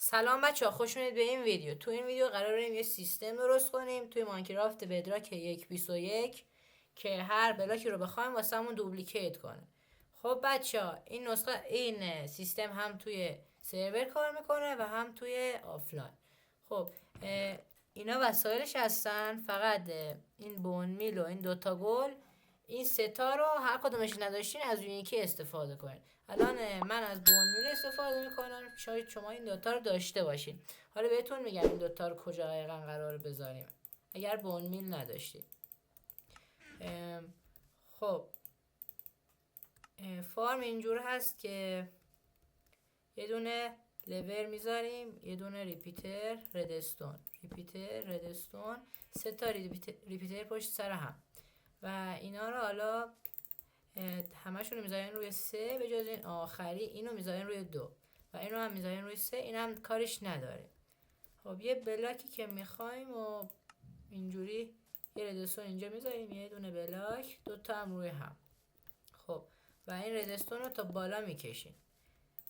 سلام بچه ها، خوش اومدید به این ویدیو. تو این ویدیو قراره یه سیستم درست کنیم توی ماینکرافت بدراک 1.21 که هر بلاکی رو بخوایم واسمون دوپلیکیت کنه. خب بچه ها، این سیستم هم توی سرور کار میکنه و هم توی آفلاین. خب اینا وسایلش هستن، فقط این بون میل و این دوتا گل، این ستا رو هر کدومش نداشتین از اون یکی استفاده کنین. الان من از بون میل استفاده میکنم، شاید شما این دوتا رو داشته باشین. حالا بهتون میگم این دوتا رو کجا دقیقا قرار بذاریم اگر بون میل نداشتید. خب فارم اینجور هست که یه دونه لور میذاریم، یه دونه ریپیتر ردستون، سه تا ریپیتر پشت سر هم و اینا رو حالا همشون رو میذارین روی 3 به جز این آخری، اینو میذارین روی 2 و اینو هم میذارین روی 3. این هم کارش نداره. خب یه بلاکی که میخوایم و اینجوری یه ردستون اینجا میذاریم، یه دونه بلاک، دوتا هم روی هم. خب و این ردستون رو تا بالا میکشیم،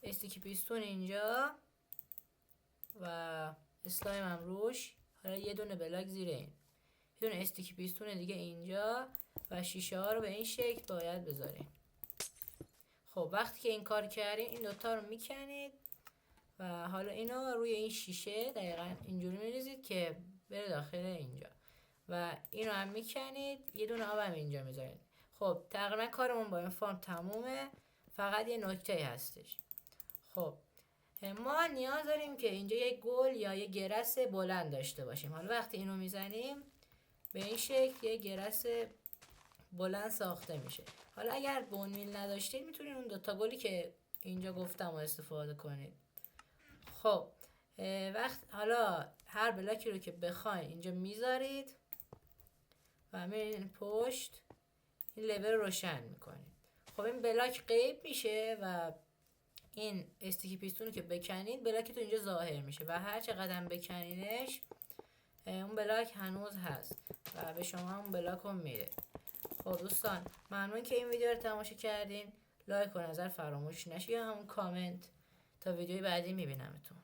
استیکی پیستون اینجا و اسلایم هم روش. حالا یه دونه بلاک زیر این، یه دونه استیکی پیستون دیگه اینجا و شیشه ها رو به این شکل باید بذاریم. خب وقتی که این کار کردین این دوتا رو میکنید و حالا اینو روی این شیشه دقیقا اینجوری میریزید که بره داخل اینجا و اینو هم میکنید، یه دونه آب هم اینجا میذارید. خب تقریبا کارمون با این فارم تمومه، فقط یه نکته هستش. خب ما نیاز داریم که اینجا یک گل یا یه گرس بلند داشته باشیم. حالا وقتی اینو میزنیم به این شکل یه گرس بلند ساخته میشه. حالا اگر بون میل نداشتید میتونید اون دوتا گلی که اینجا گفتم رو استفاده کنید. خب حالا هر بلاکی رو که بخواید اینجا میذارید و میرین پشت، این لول رو روشن میکنید. خب این بلاک غیب میشه و این استیکی پیستون رو که بکنید بلاکتون اینجا ظاهر میشه و هر چقدر بکنینش اون بلاک هنوز هست و به شما اون بلاک رو میده. خب دوستان، ممنون که این ویدیو رو تماشا کردین. لایک و نظر فراموش نشه یا همون کامنت. تا ویدیوی بعدی میبینمتون.